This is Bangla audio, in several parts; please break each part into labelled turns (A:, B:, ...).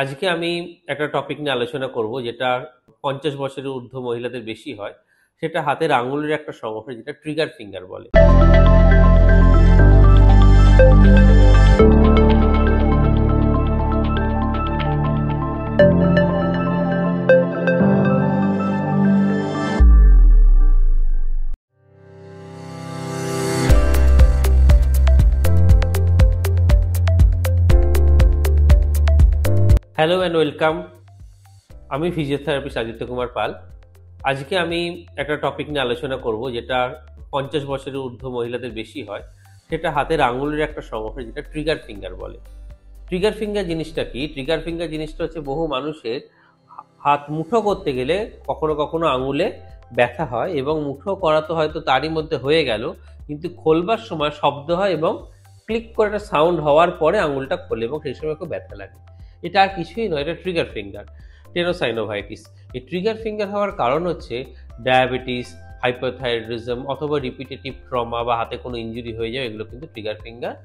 A: আজকে আমি একটা টপিক নিয়ে আলোচনা করব যেটা 50 বছরের ঊর্ধ্ব মহিলাদের বেশি হয়। সেটা হাতের আঙুলের একটা সমস্যা যেটা ট্রিগার ফিঙ্গার বলে। Hello and welcome. আমি ফিজিওথেরাপিস্ট আদিত্য কুমার পাল। আজকে আমি একটা টপিক নিয়ে আলোচনা করব যেটা 50 বছরের ঊর্ধ্ব মহিলাদের বেশি হয়। সেটা হাতের আঙুলের একটা সমস্যা যেটা ট্রিগার ফিঙ্গার বলে। ট্রিগার ফিঙ্গার জিনিসটা কি? ট্রিগার ফিঙ্গার জিনিসটা হচ্ছে বহু মানুষের হাত মুঠো করতে গেলে কখনো কখনো আঙুলে ব্যথা হয় এবং মুঠো করা তো হয়তো তারই মধ্যে হয়ে গেল, কিন্তু খোলবার সময় শব্দ হয় এবং ক্লিক করে একটা সাউন্ড হওয়ার পরে আঙুলটা খোলে এবং সেই সময় খুব ব্যথা লাগে। এটা আর কিছুই নয়, এটা ট্রিগার ফিঙ্গার, টেনোসাইনোভাইটিস। এই ট্রিগার ফিঙ্গার হওয়ার কারণ হচ্ছে ডায়াবেটিস, হাইপারথাইরয়েডিজম অথবা রিপিটেটিভ ট্রমা বা হাতে কোনো ইনজুরি হয়ে যায়, এগুলো কিন্তু ট্রিগার ফিঙ্গার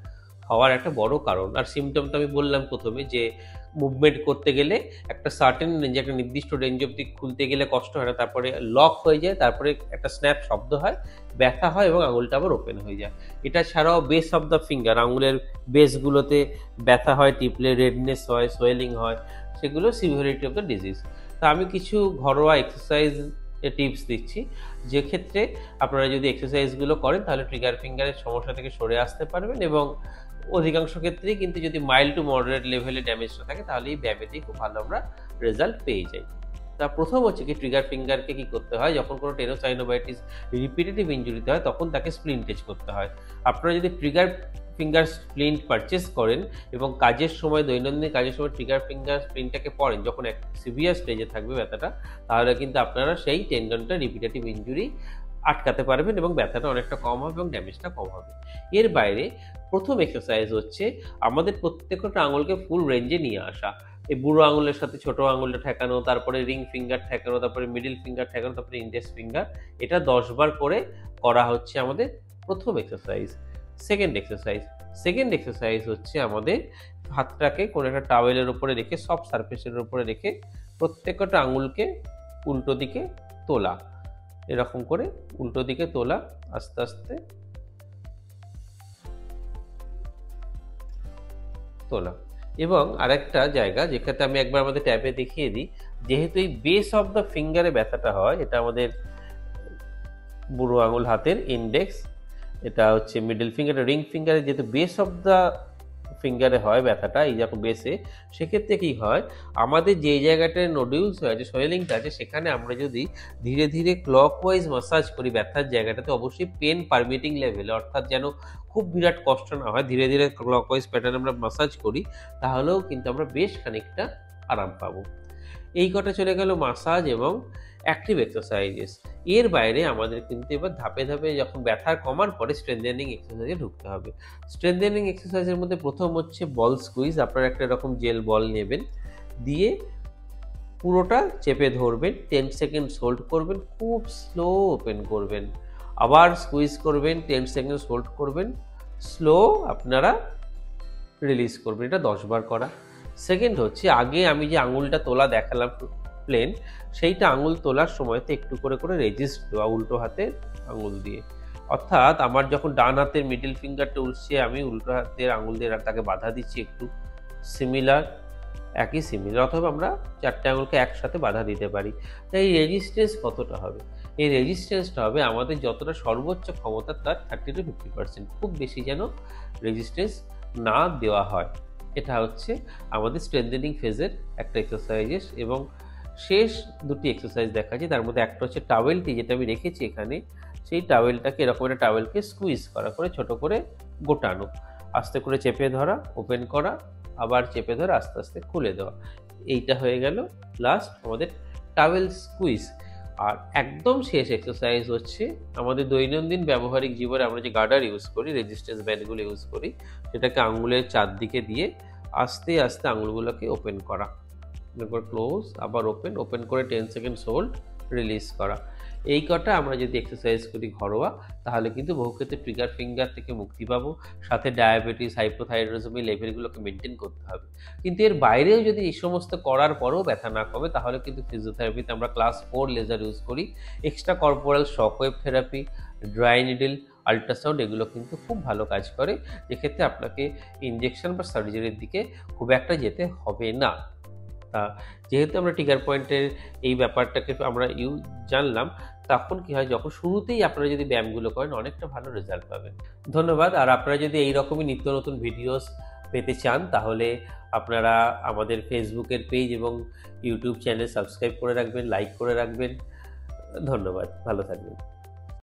A: হওয়ার একটা বড় কারণ। আর সিমটম তো আমি বললাম প্রথমে যে মুভমেন্ট করতে গেলে একটা সার্টেন রেঞ্জে, একটা নির্দিষ্ট রেঞ্জ অব্দি খুলতে গেলে কষ্ট হয় না, তারপরে লক হয়ে যায়, তারপরে একটা স্ন্যাপ শব্দ হয়, ব্যথা হয় এবং আঙুলটা আবার ওপেন হয়ে যায়। এটা ছাড়াও বেস অফ দ্য ফিঙ্গার, আঙুলের বেসগুলোতে ব্যথা হয়, টিপলে রেডনেস হয়, সোয়েলিং হয়, সেগুলো সিভিয়ারিটি অফ দ্য ডিজিজ। তা আমি কিছু ঘরোয়া এক্সারসাইজ টিপস দিচ্ছি, যে ক্ষেত্রে আপনারা যদি এক্সারসাইজগুলো করেন তাহলে ট্রিগার ফিঙ্গারের সমস্যা থেকে সরে আসতে পারবেন এবং অধিকাংশ ক্ষেত্রেই কিন্তু যদি মাইল্ড টু মডারেট লেভেলে ড্যামেজটা থাকে তাহলে এই ব্যায়ামেতেই খুব ভালো আমরা রেজাল্ট পেয়ে যাই। তা প্রথম হচ্ছে কি, ট্রিগার ফিঙ্গারকে কি করতে হয়? যখন কোনো টেনোসাইনোভাইটিস রিপিটেটিভ ইনজুরিতে হয় তখন তাকে স্প্লিন্টেজ করতে হয়। আপনারা যদি ট্রিগার ফিঙ্গার স্প্লিন্ট পারচেস করেন এবং কাজের সময়, দৈনন্দিন কাজের সময় ট্রিগার ফিঙ্গার স্প্লিন্টটাকে পরেন, যখন এক সিভিয়ার স্টেজে থাকবে ব্যথাটা, তাহলে কিন্তু আপনারা সেই টেন্ডনটা রিপিটেটিভ ইনজুরি আটকাতে পারবেন এবং ব্যথাটা অনেকটা কম হবে এবং ড্যামেজটা কম হবে। এর বাইরে প্রথম এক্সারসাইজ হচ্ছে আমাদের প্রত্যেকটা আঙুলকে ফুল রেঞ্জে নিয়ে আসা। এই বুড়ো আঙুলের সাথে ছোট আঙুলটা ঠেকানো, তারপরে রিং ফিঙ্গার ঠেকানো, তারপরে মিডিল ফিঙ্গার ঠেকানো, তারপরে ইন্ডেক্স ফিঙ্গার। এটা 10 বার করে করা হচ্ছে আমাদের প্রথম এক্সারসাইজ। সেকেন্ড এক্সারসাইজ হচ্ছে আমাদের হাতটাকে কোনো একটা টাওয়েলের উপরে রেখে, সফট সারফেসের উপরে রেখে প্রত্যেকটা আঙুলকে উল্টো দিকে তোলা। এরকম করে উল্টো দিকে তোলা, আস্তে আস্তে তোলা। এবং আরেকটা জায়গা যেখানে আমি একবার আমাদের ট্যাবে দেখিয়ে দিই, যেহেতু এই বেস অফ দ্য ফিঙ্গারে ব্যথাটা হয়, এটা আমাদের বুড়ো আঙুল হাতের ইন্ডেক্স, এটা হচ্ছে মিডল ফিঙ্গার, রিং ফিঙ্গারে যেহেতু বেস অফ দ্য ফিঙ্গারে হয় ব্যথাটা, এই যখন বেসে, সেক্ষেত্রে কি হয়, আমাদের যে জায়গাটায় নোডিউলস হয়েছে, সোয়েলিংটা আছে, সেখানে আমরা যদি ধীরে ধীরে ক্লকওয়াইজ মাসাজ করি ব্যথার জায়গাটাতে, অবশ্যই পেন পারমিটিং লেভেলে, অর্থাৎ যেন খুব বিরাট কষ্ট না হয়, ধীরে ধীরে ক্লকওয়াইজ প্যাটার্ন আমরা মাসাজ করি, তাহলেও কিন্তু আমরা বেশ খানিকটা আরাম পাবো। এই কটা চলে গেল মাসাজ এবং অ্যাক্টিভ এক্সারসাইজেস। এর বাইরে আমাদের কিন্তু এবার ধাপে ধাপে যখন ব্যথা কমার পরে স্ট্রেনথেনিং এক্সারসাইজে ঢুকতে হবে। স্ট্রেনথেনিং এক্সারসাইজের মধ্যে প্রথম হচ্ছে বল স্কুইজ। আপনারা একটা এরকম জেল বল নেবেন, দিয়ে পুরোটা চেপে ধরবেন, 10 সেকেন্ডস হোল্ড করবেন, খুব স্লো ওপেন করবেন, আবার স্কুইজ করবেন, 10 সেকেন্ডস হোল্ড করবেন, স্লো আপনারা রিলিজ করবেন। এটা 10 বার করা। সেকেন্ড হচ্ছে, আগে আমি যে আঙুলটা তোলা দেখালাম প্লেন, সেইটা আঙুল তোলার সময়তে একটু করে করে রেজিস্ট দেওয়া উল্টো হাতের আঙুল দিয়ে। অর্থাৎ আমার যখন ডান হাতের মিডল ফিঙ্গারটা উঠছে, আমি উল্টো হাতের আঙুল দিয়ে তাকে বাধা দিচ্ছি একটু, একই সিমিলার, অথবা আমরা 4টে আঙুলকে একসাথে বাধা দিতে পারি। তাই এই রেজিস্ট্যান্স কতটা হবে? এই রেজিস্ট্যান্সটা হবে আমাদের যতটা সর্বোচ্চ ক্ষমতা তার 30 to 50%, খুব বেশি যেন রেজিস্ট্যান্স না দেওয়া হয়। এটা হচ্ছে আমাদের স্ট্রেনথেনিং ফেজের একটা এক্সারসাইজেস। এবং শেষ দুটি এক্সারসাইজ দেখাচ্ছি, তার মধ্যে একটা হচ্ছে টাওয়েলটি, যেটা আমি রেখেছি এখানে, সেই টাওয়েলটাকে এরকম একটা টাওয়েলকে স্কুইজ করা করে ছোট করে গোটানো, আস্তে করে চেপে ধরা, ওপেন করা, আবার চেপে ধরে আস্তে আস্তে খুলে দেওয়া। এইটা হয়ে গেল লাস্ট আমাদের টাওয়েল স্কুইজ। আর একদম শেষ এক্সারসাইজ হচ্ছে আমাদের দৈনন্দিন ব্যবহারিক জীবনে আমরা যে গার্ডার ইউজ করি, রেজিস্ট্যান্স ব্যান্ডগুলো ইউজ করি, সেটাকে আঙুলের চারদিকে দিয়ে আস্তে আস্তে আঙুলগুলোকে ওপেন করা, একবার ক্লোজ, আবার ওপেন করে 10 সেকেন্ডস হোল্ড, রিলিজ করা। এই কটা আমরা যদি এক্সারসাইজ করি ঘরোয়া, তাহলে কিন্তু বহু ক্ষেত্রে ট্রিগার ফিঙ্গার থেকে মুক্তি পাবো। সাথে ডায়াবেটিস, হাইপোথাইরয়েডিজম এই লেভেলগুলোকে মেনটেন করতে হবে। কিন্তু এর বাইরেও যদি এই সমস্ত করার পরেও ব্যথা না কমে, তাহলে কিন্তু ফিজিওথেরাপিতে আমরা ক্লাস 4 লেজার ইউজ করি। Extra corporal shockwave therapy, dry needle, ultrasound এগুলো কিন্তু খুব ভালো কাজ করে, যেক্ষেত্রে আপনাকে ইনজেকশন বা সার্জারির দিকে খুব একটা যেতে হবে না। তা যেহেতু আমরা ট্রিগার পয়েন্টের এই ব্যাপারটাকে আমরা জানলাম, তখন কি হয়, যখন শুরুতেই আপনারা যদি ব্যায়ামগুলো করেন অনেকটা ভালো রেজাল্ট পাবেন। ধন্যবাদ। আর আপনারা যদি এই রকমই নিত্য নতুন ভিডিওস পেতে চান, তাহলে আপনারা আমাদের ফেসবুকের পেজ এবং ইউটিউব চ্যানেল সাবস্ক্রাইব করে রাখবেন, লাইক করে রাখবেন। ধন্যবাদ, ভালো থাকবেন।